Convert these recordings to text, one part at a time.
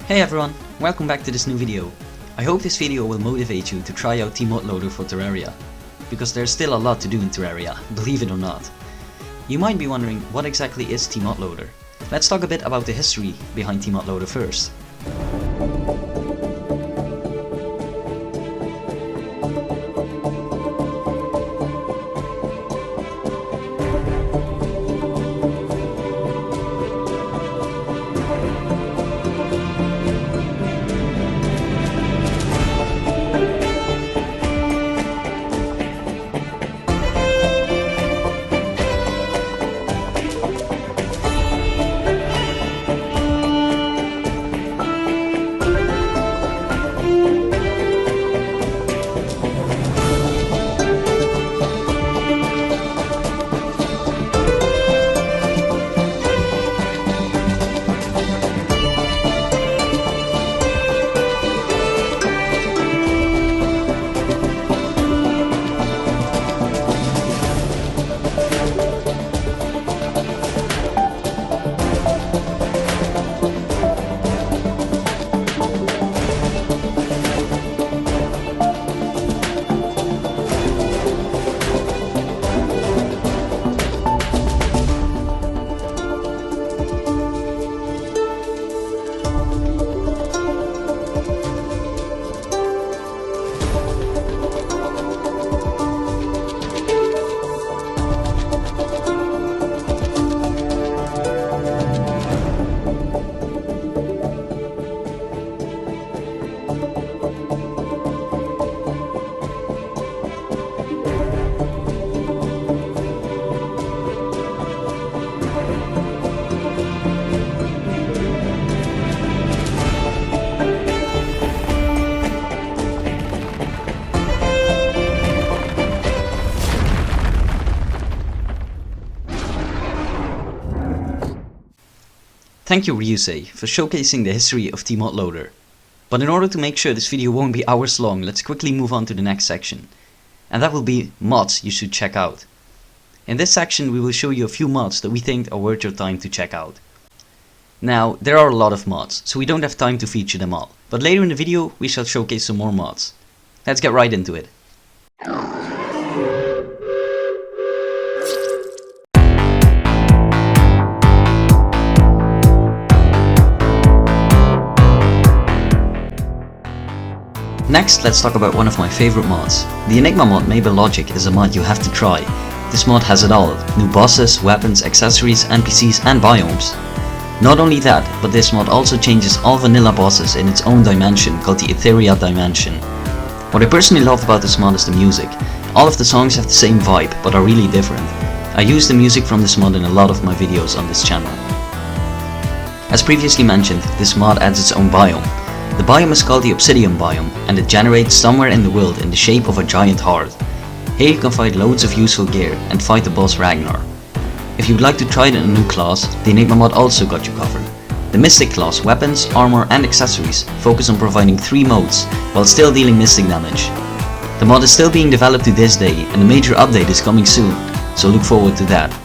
Hey everyone, welcome back to this new video. I hope this video will motivate you to try out tModLoader for Terraria, because there's still a lot to do in Terraria, believe it or not. You might be wondering, what exactly is tModLoader? Let's talk a bit about the history behind tModLoader first. Thank you Ryusei for showcasing the history of tModLoader. But in order to make sure this video won't be hours long, let's quickly move on to the next section. And that will be mods you should check out. In this section we will show you a few mods that we think are worth your time to check out. Now, there are a lot of mods, so we don't have time to feature them all. But later in the video we shall showcase some more mods. Let's get right into it. Next, let's talk about one of my favorite mods. The Enigma mod made by Logic is a mod you have to try. This mod has it all: new bosses, weapons, accessories, NPCs and biomes. Not only that, but this mod also changes all vanilla bosses in its own dimension called the Terraria dimension. What I personally love about this mod is the music. All of the songs have the same vibe, but are really different. I use the music from this mod in a lot of my videos on this channel. As previously mentioned, this mod adds its own biome. The biome is called the Obsidian biome, and it generates somewhere in the world in the shape of a giant heart. Here you can find loads of useful gear and fight the boss Ragnar. If you would like to try it in a new class, the Enigma mod also got you covered. The Mystic class, weapons, armor and accessories focus on providing 3 modes, while still dealing mystic damage. The mod is still being developed to this day, and a major update is coming soon, so look forward to that.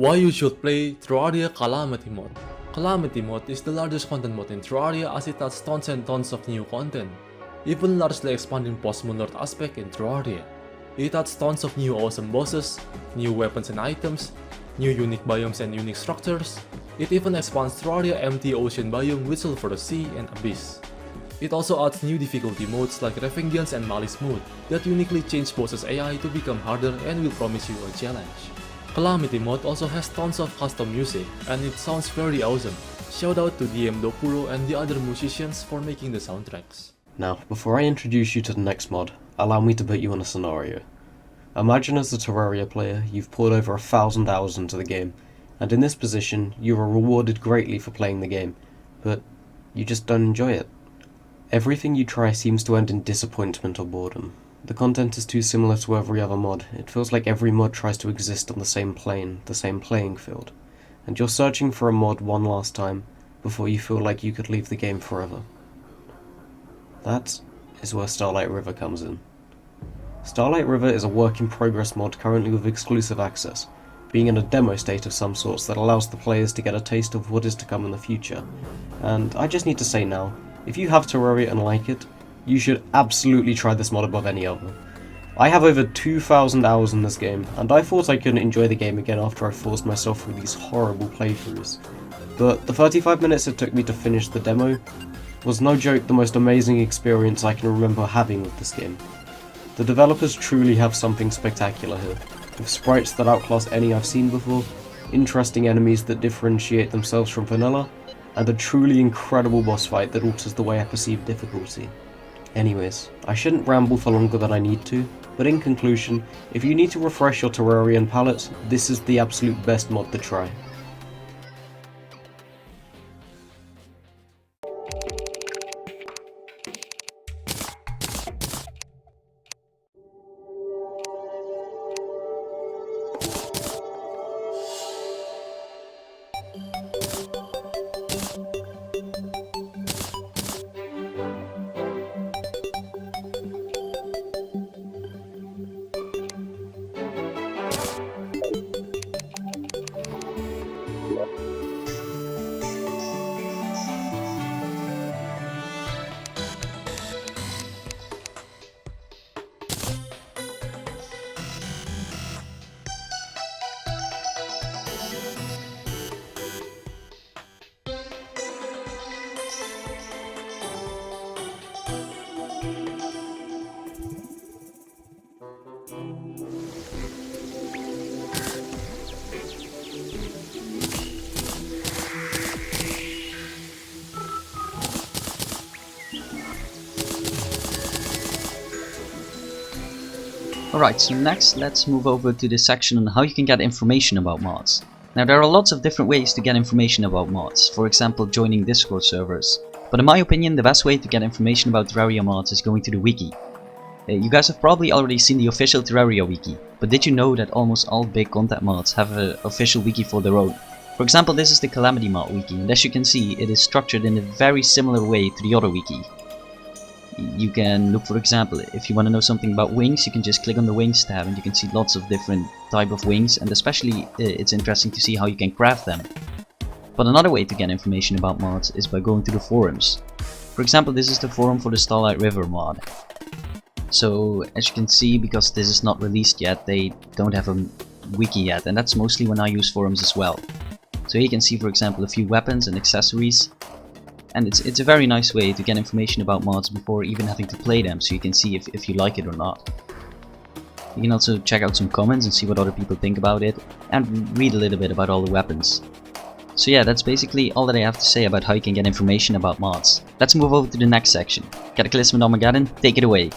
Why you should play Terraria Calamity Mod. Calamity Mod is the largest content mod in Terraria as it adds tons and tons of new content, even largely expanding post-Moonlord aspect in Terraria. It adds tons of new awesome bosses, new weapons and items, new unique biomes and unique structures. It even expands Terraria empty ocean biome with Sulphur Sea and Abyss. It also adds new difficulty modes like Revengeance and Malice mode that uniquely change bosses AI to become harder and will promise you a challenge. Calamity Mod also has tons of custom music and it sounds very awesome. Shout out to DM Dokuro and the other musicians for making the soundtracks. Now, before I introduce you to the next mod, allow me to put you in a scenario. Imagine as a Terraria player, you've poured over 1,000 hours into the game, and in this position, you are rewarded greatly for playing the game, but you just don't enjoy it. Everything you try seems to end in disappointment or boredom. The content is too similar to every other mod. It feels like every mod tries to exist on the same plane, the same playing field, and you're searching for a mod one last time before you feel like you could leave the game forever. That is where Starlight River comes in. Starlight River is a work-in-progress mod currently with exclusive access, being in a demo state of some sorts that allows the players to get a taste of what is to come in the future. And I just need to say now, if you have Terraria and like it, you should absolutely try this mod above any other. I have over 2,000 hours in this game, and I thought I couldn't enjoy the game again after I forced myself through these horrible playthroughs. But the 35 minutes it took me to finish the demo was no joke the most amazing experience I can remember having with this game. The developers truly have something spectacular here, with sprites that outclass any I've seen before, interesting enemies that differentiate themselves from vanilla, and a truly incredible boss fight that alters the way I perceive difficulty. Anyways, I shouldn't ramble for longer than I need to, but in conclusion, if you need to refresh your Terrarian palette, this is the absolute best mod to try. Alright, so next let's move over to this section on how you can get information about mods. Now there are lots of different ways to get information about mods, for example joining Discord servers. But in my opinion the best way to get information about Terraria mods is going to the wiki. You guys have probably already seen the official Terraria wiki, but did you know that almost all big content mods have an official wiki for their own? For example, this is the Calamity mod wiki, and as you can see it is structured in a very similar way to the other wiki. You can look, for example, if you want to know something about wings, you can just click on the wings tab and you can see lots of different type of wings, and especially it's interesting to see how you can craft them. But another way to get information about mods is by going to the forums. For example, this is the forum for the Starlight River mod. So as you can see, because this is not released yet, they don't have a wiki yet, and that's mostly when I use forums as well. So here you can see, for example, a few weapons and accessories. And it's a very nice way to get information about mods before even having to play them, so you can see if you like it or not. You can also check out some comments and see what other people think about it, and read a little bit about all the weapons. So yeah, that's basically all that I have to say about how you can get information about mods. Let's move over to the next section. Cataclysmic Armageddon, take it away.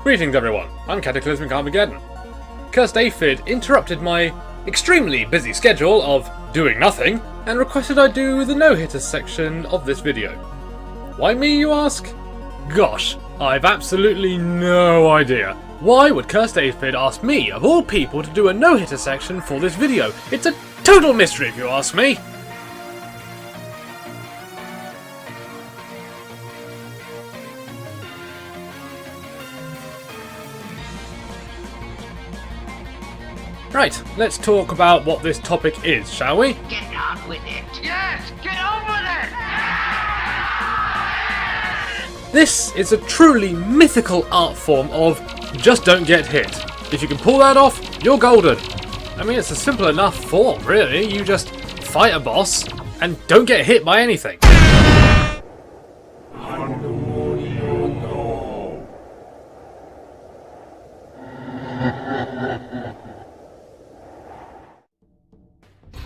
Greetings everyone, I'm Cataclysmic Armageddon. Cursed Aphid interrupted my extremely busy schedule of doing nothing and requested I do the no-hitters section of this video. Why me, you ask? Gosh, I've absolutely no idea. Why would Cursed Aphid ask me, of all people, to do a no-hitter section for this video? It's a total mystery if you ask me. Right, let's talk about what this topic is, shall we? Get on with it. Yes, get on with it! This is a truly mythical art form of just don't get hit. If you can pull that off, you're golden. I mean, it's a simple enough form, really. You just fight a boss and don't get hit by anything.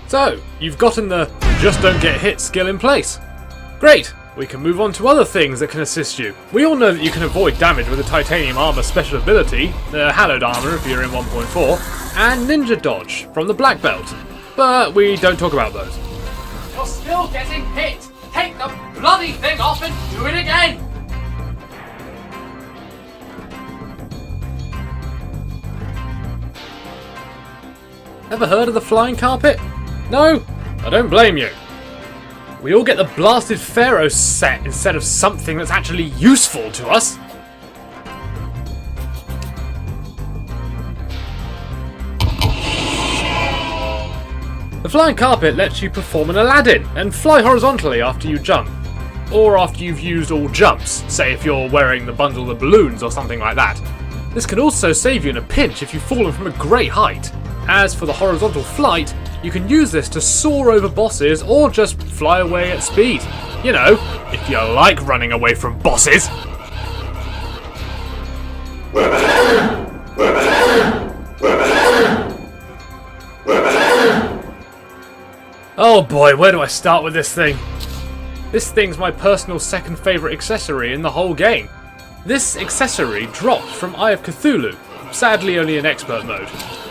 So, you've gotten the just don't get hit skill in place. Great! We can move on to other things that can assist you. We all know that you can avoid damage with the titanium armor special ability, the hallowed armor if you're in 1.4, and ninja dodge from the black belt. But we don't talk about those. You're still getting hit! Take the bloody thing off and do it again! Ever heard of the flying carpet? No? I don't blame you. We all get the blasted Pharaoh set instead of something that's actually useful to us. The flying carpet lets you perform an Aladdin and fly horizontally after you jump. Or after you've used all jumps, say if you're wearing the bundle of balloons or something like that. This can also save you in a pinch if you've fallen from a great height. As for the horizontal flight, you can use this to soar over bosses or just fly away at speed. You know, if you like running away from bosses. Oh boy, where do I start with this thing? This thing's my personal second favourite accessory in the whole game. This accessory dropped from Eye of Cthulhu, sadly only in expert mode.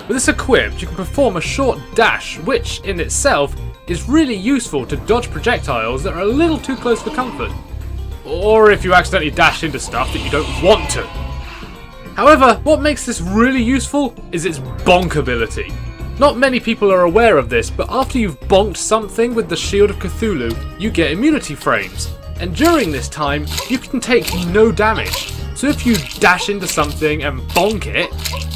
With this equipped, you can perform a short dash, which, in itself, is really useful to dodge projectiles that are a little too close for comfort. Or if you accidentally dash into stuff that you don't want to. However, what makes this really useful is its bonk ability. Not many people are aware of this, but after you've bonked something with the Shield of Cthulhu, you get immunity frames. And during this time, you can take no damage. So if you dash into something and bonk it,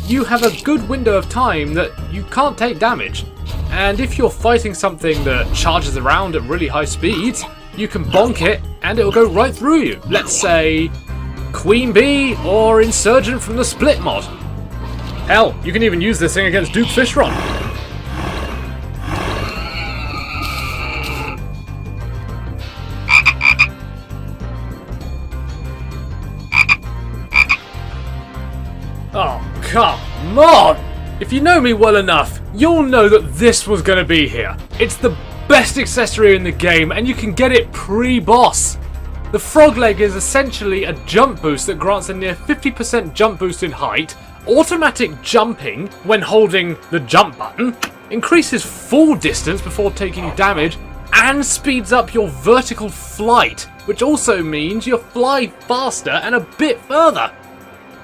you have a good window of time that you can't take damage. And if you're fighting something that charges around at really high speeds, you can bonk it and it'll go right through you. Let's say Queen Bee or Insurgent from the Split mod. Hell, you can even use this thing against Duke Fishron. Oh, come on! If you know me well enough, you'll know that this was going to be here. It's the best accessory in the game, and you can get it pre-boss. The frog leg is essentially a jump boost that grants a near 50% jump boost in height, automatic jumping when holding the jump button, increases fall distance before taking damage, and speeds up your vertical flight, which also means you fly faster and a bit further.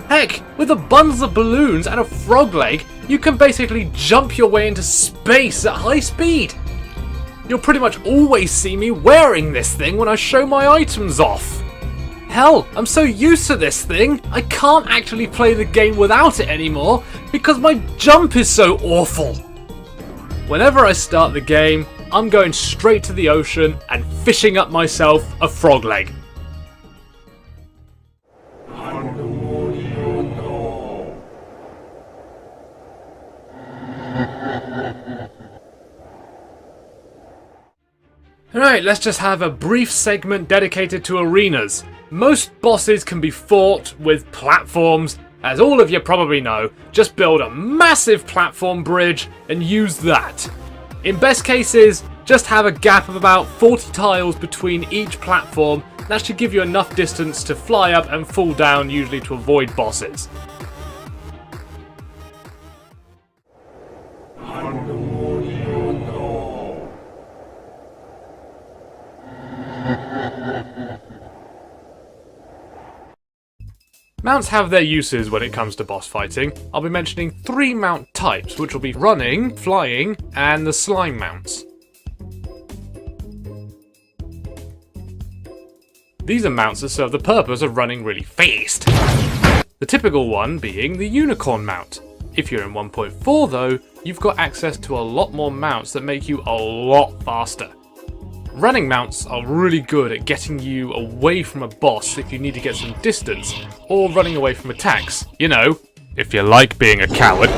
Heck, with the bundles of balloons and a frog leg, you can basically jump your way into space at high speed. You'll pretty much always see me wearing this thing when I show my items off. Hell, I'm so used to this thing, I can't actually play the game without it anymore because my jump is so awful. Whenever I start the game, I'm going straight to the ocean and fishing up myself a frog leg. Alright, let's just have a brief segment dedicated to arenas. Most bosses can be fought with platforms. As all of you probably know, just build a massive platform bridge and use that. In best cases, just have a gap of about 40 tiles between each platform. That should give you enough distance to fly up and fall down, usually to avoid bosses. Mounts have their uses when it comes to boss fighting. I'll be mentioning 3 mount types, which will be running, flying, and the slime mounts. These are mounts that serve the purpose of running really fast. The typical one being the unicorn mount. If you're in 1.4 though, you've got access to a lot more mounts that make you a lot faster. Running mounts are really good at getting you away from a boss if you need to get some distance, or running away from attacks. You know, if you like being a coward.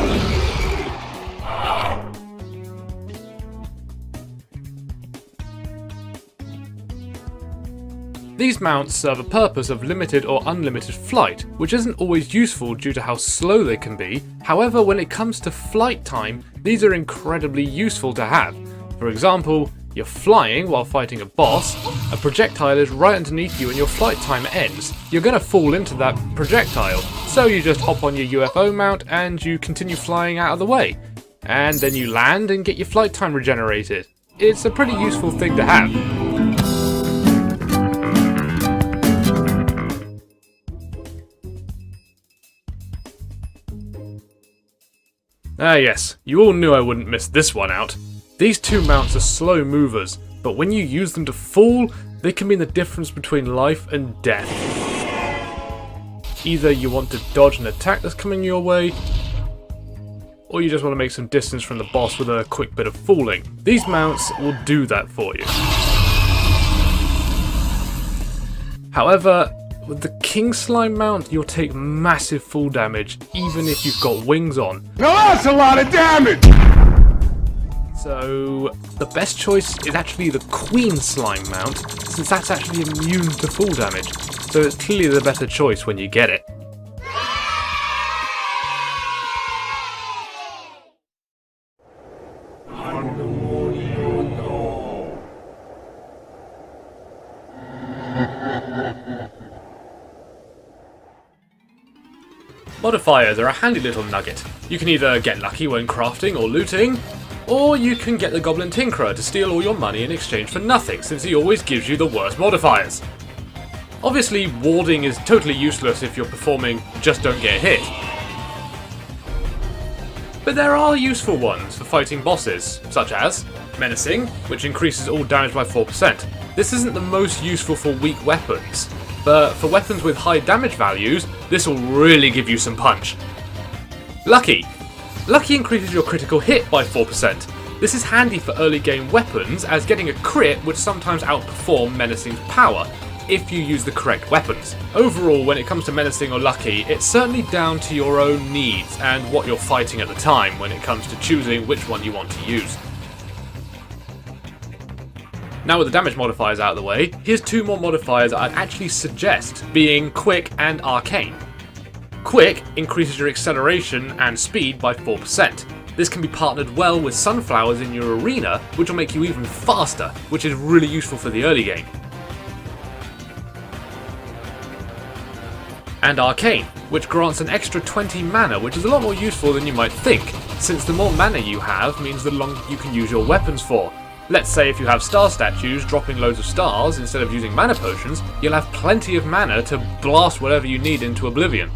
These mounts serve a purpose of limited or unlimited flight, which isn't always useful due to how slow they can be. However, when it comes to flight time, these are incredibly useful to have. For example, you're flying while fighting a boss, a projectile is right underneath you and your flight time ends. You're going to fall into that projectile, so you just hop on your UFO mount and you continue flying out of the way. And then you land and get your flight time regenerated. It's a pretty useful thing to have. Ah yes, you all knew I wouldn't miss this one out. These two mounts are slow movers, but when you use them to fall, they can mean the difference between life and death. Either you want to dodge an attack that's coming your way, or you just want to make some distance from the boss with a quick bit of falling. These mounts will do that for you. However, with the King Slime mount, you'll take massive fall damage, even if you've got wings on. Now that's a lot of damage! So, the best choice is actually the Queen Slime mount, since that's actually immune to fall damage. So it's clearly the better choice when you get it. Modifiers are a handy little nugget. You can either get lucky when crafting or looting, or you can get the Goblin Tinkerer to steal all your money in exchange for nothing, since he always gives you the worst modifiers. Obviously, warding is totally useless if you're performing just don't get hit. But there are useful ones for fighting bosses, such as Menacing, which increases all damage by 4%. This isn't the most useful for weak weapons, but for weapons with high damage values, this will really give you some punch. Lucky. Lucky increases your critical hit by 4%. This is handy for early game weapons, as getting a crit would sometimes outperform Menacing's power, if you use the correct weapons. Overall, when it comes to Menacing or Lucky, it's certainly down to your own needs and what you're fighting at the time when it comes to choosing which one you want to use. Now with the damage modifiers out of the way, here's two more modifiers I'd actually suggest, being Quick and Arcane. Quick increases your acceleration and speed by 4%. This can be partnered well with sunflowers in your arena, which will make you even faster, which is really useful for the early game. And Arcane, which grants an extra 20 mana, which is a lot more useful than you might think, since the more mana you have means the longer you can use your weapons for. Let's say if you have star statues dropping loads of stars instead of using mana potions, you'll have plenty of mana to blast whatever you need into oblivion.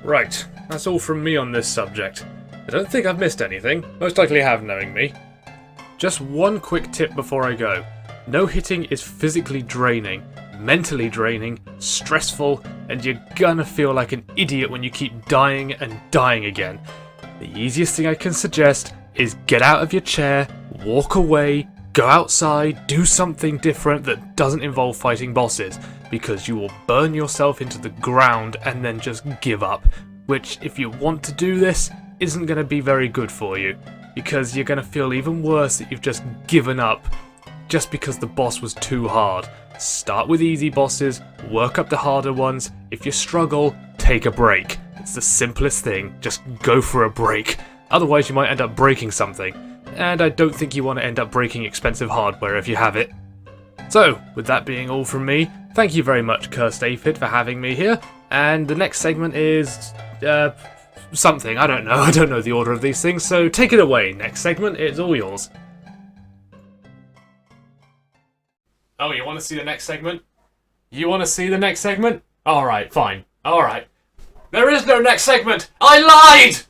Right, that's all from me on this subject. I don't think I've missed anything, most likely have knowing me. Just one quick tip before I go. No hitting is physically draining, mentally draining, stressful, and you're gonna feel like an idiot when you keep dying and dying again. The easiest thing I can suggest is get out of your chair, walk away, go outside, do something different that doesn't involve fighting bosses, because you will burn yourself into the ground and then just give up, which, if you want to do this, isn't going to be very good for you, because you're going to feel even worse that you've just given up just because the boss was too hard. Start with easy bosses, work up the harder ones. If you struggle, take a break. It's the simplest thing, just go for a break. Otherwise you might end up breaking something, and I don't think you want to end up breaking expensive hardware if you have it. So, with that being all from me, thank you very much Cursed Aphid for having me here, and the next segment is, something, I don't know the order of these things, so take it away. Next segment, it's all yours. Oh, you want to see the next segment? You want to see the next segment? Alright, fine. Alright. There is no next segment! I lied!